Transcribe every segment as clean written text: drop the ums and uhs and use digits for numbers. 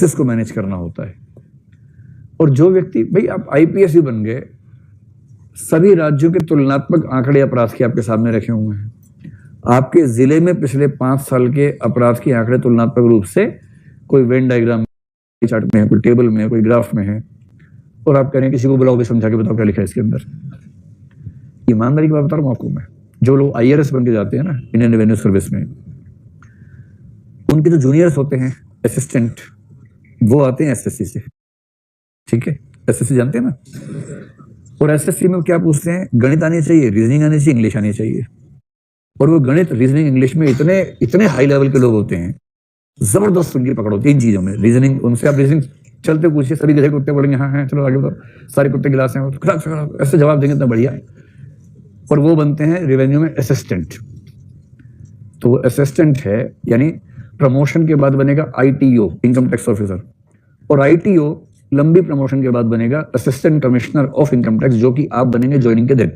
को मैनेज करना होता है। और जो व्यक्ति, भाई आप आईपीएस ही बन गए, सभी राज्यों के तुलनात्मक आंकड़े अपराध के आपके सामने रखे हुए हैं। आपके जिले में पिछले 5 साल के अपराध के आंकड़े तुलनात्मक रूप से कोई वेन डायग्राम चार्ट में है, कोई टेबल में है, कोई ग्राफ में है, और आप कह रहे हैं किसी को बुलाओ भी समझा के बताओ क्या लिखा है इसके अंदर। ईमानदारी की बात बता रहा हूं आपको मैं। जो लोग आईआरएस बन के जाते हैं ना इंडियन रेवेन्यू सर्विस में, उनके जो जूनियर्स होते हैं असिस्टेंट, वो आते हैं एसएससी से। ठीक है, एसएससी जानते हैं ना। और एसएससी में क्या पूछते हैं? गणित आनी चाहिए, रीजनिंग आनी चाहिए, इंग्लिश आनी चाहिए। और वो गणित, रीजनिंग, इंग्लिश में इतने हाई लेवल के लोग होते हैं, जबरदस्त उनकी पकड़ होती है इन चीजों में। रीजनिंग, उनसे आप रीजनिंग चलते पूछिए, सभी गधे कुत्ते बोलेंगे हाँ हाँ चलो आगे बताओ, सारे कुत्ते गिलास हैं, ऐसे जवाब देंगे इतना बढ़िया। और वो बनते हैं रेवेन्यू में असिस्टेंट। तो वो असिस्टेंट है, यानी प्रमोशन के बाद बनेगा आईटीओ, इनकम टैक्स ऑफिसर। और आईटीओ लंबी प्रमोशन के बाद बनेगा assistant commissioner of income tax, जो कि आप बनेंगे ज्वाइनिंग के दिन,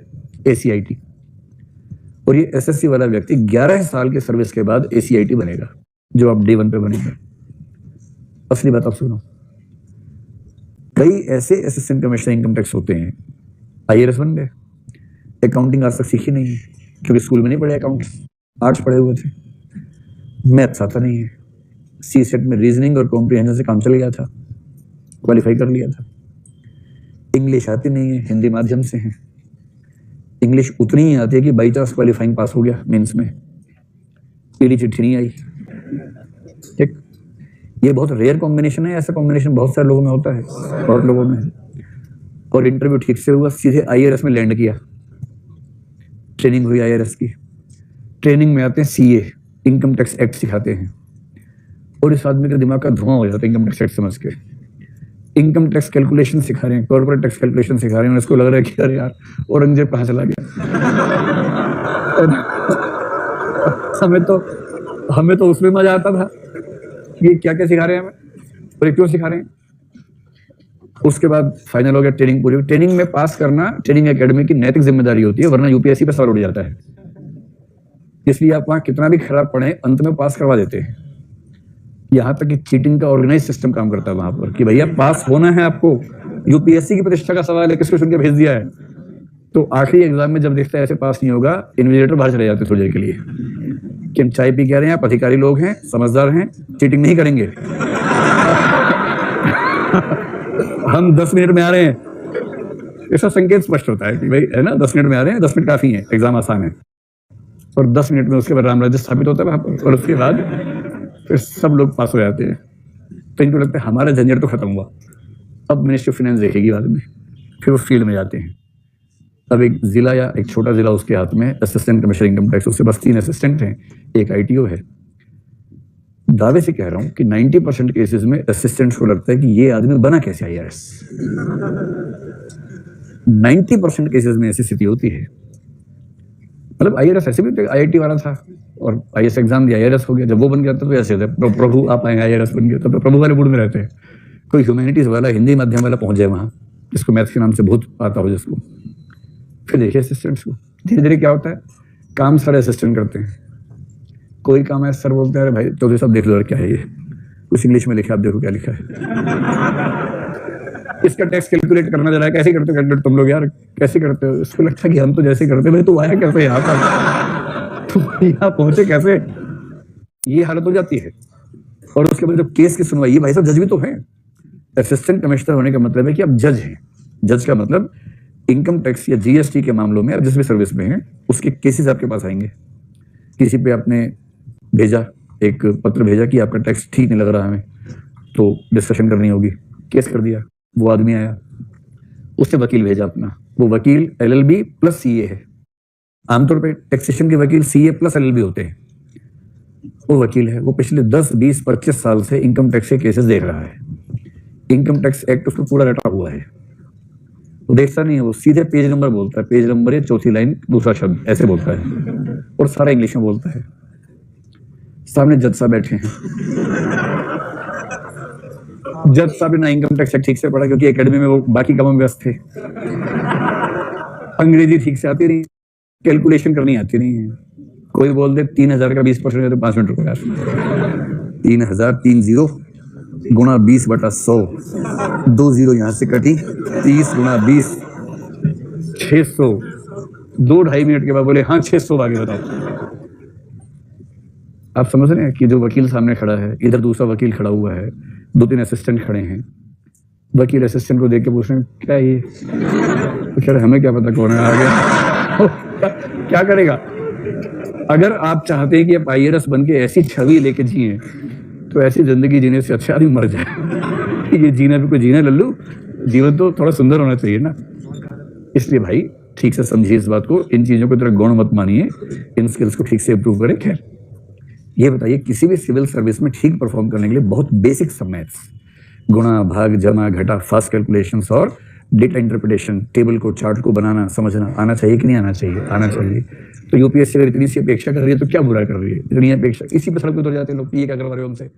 एसीआईटी। और ये एसएससी वाला व्यक्ति 11 साल के सर्विस के बाद एसीआईटी बनेगा, जो आप डे 1 पे बनेंगे। असली बात आप सुनो, कई ऐसे असिस्टेंट कमिश्नर इनकम टैक्स होते हैं, आईआरएस बन गए, अकाउंटिंग आज तक सीखी नहीं है क्योंकि स्कूल में नहीं पढ़े अकाउंट, आर्ट्स पढ़े हुए थे, मैथ्स आता नहीं है, सी सेट में रीजनिंग और कॉम्प्रिहेंशन से काम चल गया था, क्वालिफाई कर लिया था। इंग्लिश आती नहीं है, हिंदी माध्यम से है, इंग्लिश उतनी ही आती है कि बाई चांस क्वालिफाइंग पास हो गया मेंस में, पीली चिट्ठी नहीं आई। ठीक, ये बहुत रेयर कॉम्बिनेशन है, ऐसा कॉम्बिनेशन बहुत सारे लोगों में होता है, बहुत लोगों में। और इंटरव्यू ठीक से हुआ, सीधे आईआरएस में लैंड किया, ट्रेनिंग हुई आईआरएस की। ट्रेनिंग में आते हैं सीए, इनकम टैक्स एक्ट सिखाते हैं, और इस आदमी का दिमाग का धुआं हो जाता है इनकम टैक्स एक्ट समझ के। इनकम टैक्स कैलकुलेशन सिखा रहे हैं, कॉर्पोरेट टैक्स कैलकुलेशन सिखा रहे हैं, उसको लग रहा है कि अरे यार औरंगजेब कहाँ चला गया। हमें तो उसमें मजा आता था, ये क्या क्या सिखा रहे हैं हमें और ये क्यों सिखा रहे हैं। उसके बाद फाइनल हो गया, ट्रेनिंग पूरी। ट्रेनिंग में पास करना ट्रेनिंग एकेडमी की नैतिक जिम्मेदारी होती है, वरना यूपीएससी पे सवाल उठ जाता है। इसलिए आप वहां कितना भी खराब पढ़े, अंत में पास करवा देते हैं। यहां तक कि चीटिंग का ऑर्गेनाइज सिस्टम काम करता है वहां पर कि भैया पास होना है आपको, यूपीएससी की प्रतिष्ठा का सवाल है, किसको सुन के भेज दिया है। तो आखिरी एग्जाम में जब देखता है ऐसे पास नहीं होगा, इन्विजिलेटर बाहर चले जाते थोड़ी देर के लिए कि हम चाय पी कह रहे हैं, आप अधिकारी लोग हैं, समझदार हैं, चीटिंग नहीं करेंगे। हम 10 मिनट में आ रहे हैं, ऐसा संकेत स्पष्ट होता है कि भाई है ना 10 मिनट में आ रहे हैं, 10 मिनट काफी है, एग्जाम आसान है। और 10 मिनट में उसके बाद राम राज्य स्थापित होता है वहां पर, और उसके बाद फिर सब लोग पास हो जाते हैं। तो इनको लगता है हमारा झंझट तो खत्म हुआ, अब मिनिस्ट्री ऑफ फाइनेंस देखेगी बाद में। फिर वो फील्ड में जाते हैं। अब एक जिला या एक छोटा जिला उसके हाथ में असिस्टेंट कमिश्नर इनकम टैक्स, उससे बस 3 असिस्टेंट हैं, एक आईटीओ है। दावे से कह रहा हूं कि 90% केसेस में असिस्टेंट्स को लगता है कि ये आदमी बना कैसे आईआरएस। 90% केसेस में ऐसी स्थिति होती है। मतलब आईआरएस ऐसे भी आईआईटी वाला था और आईएएस एग्जाम दिया, आईआरएस हो गया। जब वो बन गया तो ऐसे होता है, प्रभु आप आए आईआरएस बन गए, तो प्रभु वाले मूड में रहते हैं। कोई ह्यूमैनिटीज वाला, हिंदी माध्यम वाला पहुंच जाए वहां, जिसको मैथ्स के नाम से भूत आता हो जिसको, फिर देखिए असिस्टेंट्स को। धीरे धीरे क्या होता है, काम सारे असिस्टेंट करते हैं। कोई काम है सर बोलते हैं अरे भाई चौधरी साहब देख लो क्या है ये, कुछ इंग्लिश में लिखा, आप देखो क्या लिखा है। इसका टैक्स कैलकुलेट करना जरा, कैसे करते हो तुम लोग यार, कैसे करते हो। इसको लगता है कि हम तो जैसे करते हैं, भाई तू आया कैसे यहाँ पर, तुम यहाँ पहुंचे कैसे, ये हालत हो जाती है। और उसके बाद जब केस की सुनवाई, भाई साहब जज भी तो है। असिस्टेंट कमिश्नर होने का मतलब है कि आप जज हैं। जज का मतलब इनकम टैक्स या जीएसटी के मामलों में आप जिस भी सर्विस में हैं, उसके केसेस आपके पास आएंगे। किसी पे आपने भेजा, एक पत्र भेजा कि आपका टैक्स ठीक नहीं लग रहा हमें, तो डिस्कशन करनी होगी, केस कर दिया। वो आदमी आया, उससे वकील भेजा अपना, वो वकील एलएलबी प्लस सीए है। आमतौर पे टैक्सेशन के वकील सीए प्लस एलएलबी होते हैं। वो वकील है, वो पिछले 10, 20, 25 साल से इनकम टैक्स के केसेस देख रहा है। इनकम टैक्स एक्ट उसको पूरा रटा हुआ है, वो देखता नहीं है, वो सीधे पेज नंबर बोलता है, पेज नंबर है, चौथी लाइन दूसरा शब्द, ऐसे बोलता है, और सारा इंग्लिश में बोलता है। सामने जज साहब बैठे हैं। जज साहब ने ना इनकम टैक्स ठीक से पढ़ा, क्योंकि एकेडमी में वो बाकी कामों में व्यस्त थे। अंग्रेजी ठीक से आती नहीं, कैलकुलेशन करनी आती नहीं है। कोई बोल दे 3000 का 20% है तो 5 मिनट रुको यार, 3000, 30 गुणा 20/100, 2 0 यहाँ से कटी, 30 गुणा 20, 600। 2-2.5 मिनट के बाद बोले हाँ 600, आगे बताओ। आप समझ रहे हैं कि जो वकील सामने खड़ा है, इधर दूसरा वकील खड़ा हुआ है, 2-3 असिस्टेंट खड़े हैं। वकील असिस्टेंट को देख के पूछ रहे हैं क्या ये, तो कह रहे हमें क्या पता कौन है, आ गया। क्या करेगा? अगर आप चाहते हैं कि आप IAS बन के ऐसी छवि लेके जिए, तो ऐसी जिंदगी जीने से अच्छा आदमी मर जाए। ये जीना भी कोई जीना लल्लू, जीवन तो थोड़ा सुंदर होना चाहिए ना। इसलिए भाई ठीक से समझिए इस बात को, इन चीजों को तरह गौण मत मानिए, इन स्किल्स को ठीक से इंप्रूव करें। खैर ये बताइए, किसी भी सिविल सर्विस में ठीक परफॉर्म करने के लिए बहुत बेसिक सब मैथ्स, गुणा भाग जमा घटा, फास्ट कैलकुलेशंस और डेटा इंटरप्रिटेशन, टेबल को चार्ट को बनाना समझना आना चाहिए कि नहीं आना चाहिए? आना चाहिए। तो यूपीएससी अगर इतनी सी अपेक्षा कर रही है तो क्या बुरा कर रही है? इतनी अपेक्षा, इसी पर सड़क पर उतर जाते हैं लोग, ये क्या करवा रहे हो हमसे।